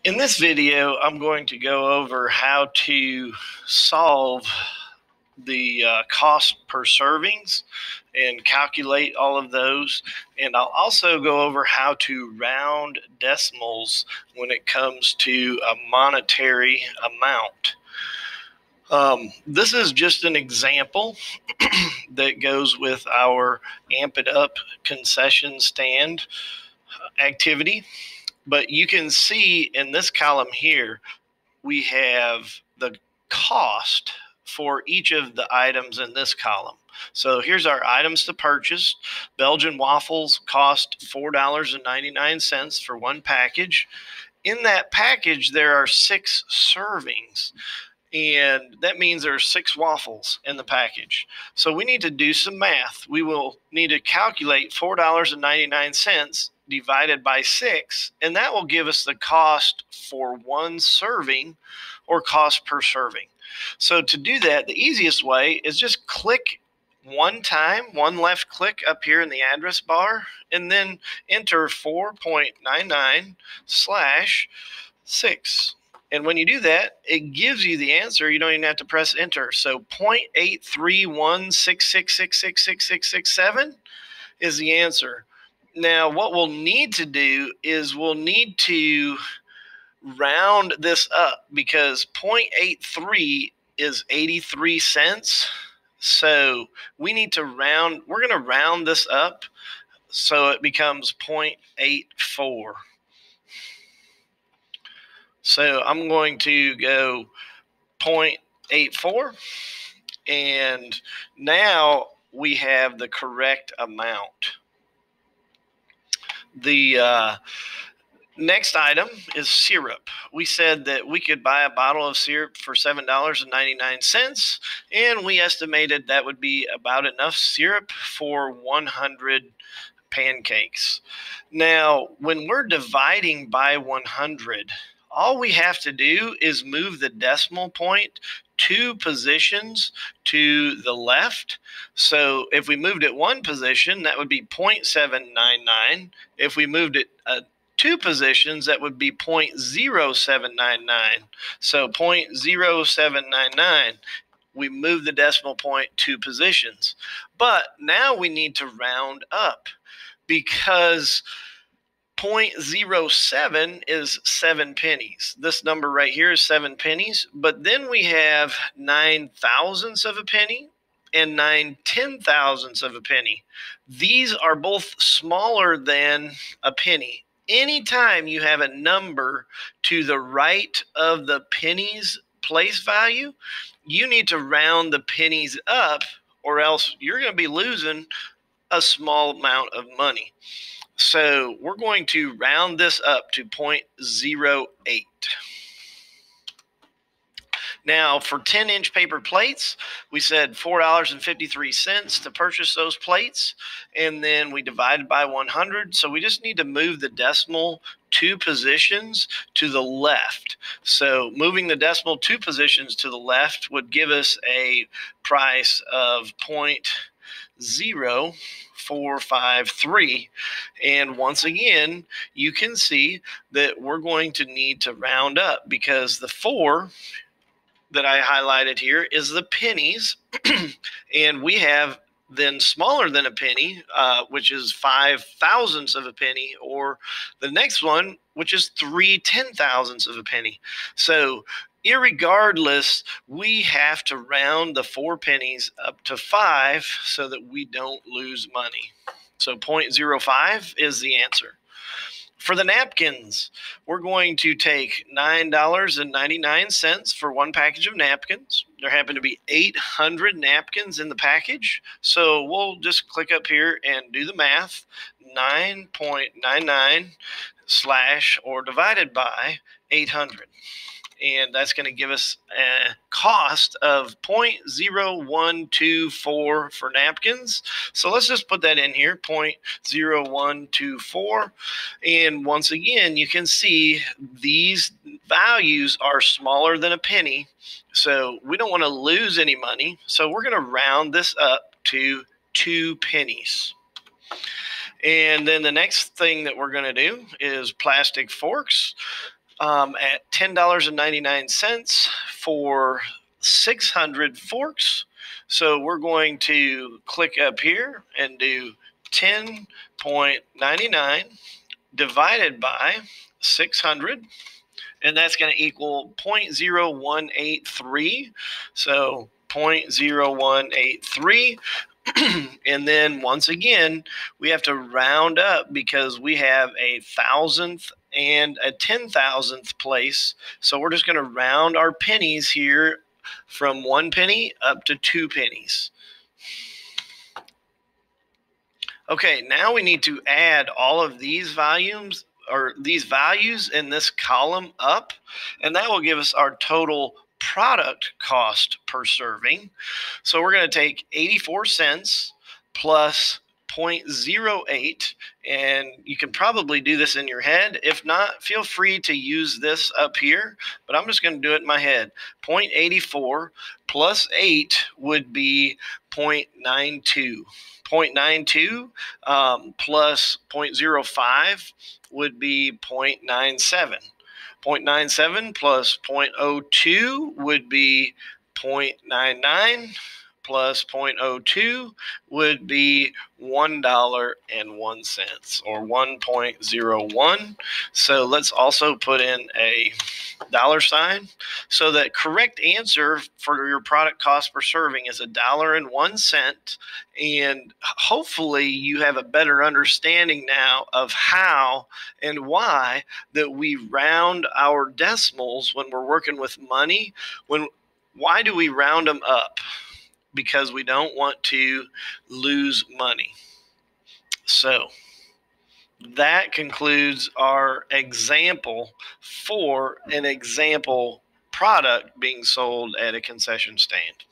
In this video, I'm going to go over how to solve the cost per servings and calculate all of those. And I'll also go over how to round decimals when it comes to a monetary amount. This is just an example that goes with our Amp It Up concession stand activity. But you can see in this column here, we have the cost for each of the items in this column. So here's our items to purchase. Belgian waffles cost $4.99 for one package. In that package, there are 6 servings. And that means there are 6 waffles in the package. So we need to do some math. We will need to calculate $4.99 divided by 6, and that will give us the cost for one serving, or cost per serving. So to do that, the easiest way is just click one left click up here in the address bar, and then enter 4.99/6. And when you do that, it gives you the answer. You don't even have to press enter. So 0.83166666667 is the answer. Now, what we'll need to do is we'll need to round this up, because 0.83 is 83 cents. So we need to round. We're going to round this up so it becomes 0.84. So I'm going to go 0.84, and now we have the correct amount. The next item is syrup. We said that we could buy a bottle of syrup for $7.99, and we estimated that would be about enough syrup for 100 pancakes. Now, when we're dividing by 100, all we have to do is move the decimal point 2 positions to the left. So if we moved it 1 position, that would be 0.799. If we moved it 2 positions, that would be 0.0799. So 0.0799, we move the decimal point 2 positions. But now we need to round up, because 0.07 is 7 pennies. This number right here is 7 pennies, but then we have 9 thousandths of a penny and 9 10,000ths of a penny. These are both smaller than a penny. Anytime you have a number to the right of the penny's place value, you need to round the pennies up, or else you're going to be losing a small amount of money. So we're going to round this up to 0.08. Now, for 10-inch paper plates, we said $4.53 to purchase those plates, and then we divided by 100. So we just need to move the decimal 2 positions to the left. So moving the decimal 2 positions to the left would give us a price of 0.0453. And once again, you can see that we're going to need to round up, because the 4 that I highlighted here is the pennies, and we have then smaller than a penny, which is 5 thousandths of a penny, or the next one, which is 3 10,000ths of a penny. So irregardless, we have to round the 4 pennies up to 5 so that we don't lose money. So 0.05 is the answer. For the napkins, we're going to take $9.99 for one package of napkins. There happen to be 800 napkins in the package, so we'll just click up here and do the math. 9.99 slash or divided by 800. And that's going to give us a cost of 0.0124 for napkins. So let's just put that in here, 0.0124. And once again, you can see these values are smaller than a penny. So we don't want to lose any money. So we're going to round this up to 2 pennies. And then the next thing that we're going to do is plastic forks. at $10.99 for 600 forks. So we're going to click up here and do 10.99 divided by 600, and that's going to equal 0.0183. So 0.0183. And then once again, we have to round up because we have a thousandth and a 10,000th place. So we're just going to round our pennies here from 1 penny up to 2 pennies. Okay, now we need to add all of these volumes or these values in this column up, and that will give us our total product cost per serving. So we're going to take 84 cents plus 0.08, and you can probably do this in your head. If not, feel free to use this up here, but I'm just going to do it in my head. 0.84 plus 8 would be 0.92. 0.92 plus 0.05 would be 0.97. 0.97 plus 0.02 would be 0.99 plus 0.02 would be $1.01 or 1.01. So let's also put in a dollar sign. So the correct answer for your product cost per serving is $1.01. And hopefully you have a better understanding now of how and why that we round our decimals when we're working with money. Why do we round them up? Because we don't want to lose money. So that concludes our example for an example product being sold at a concession stand.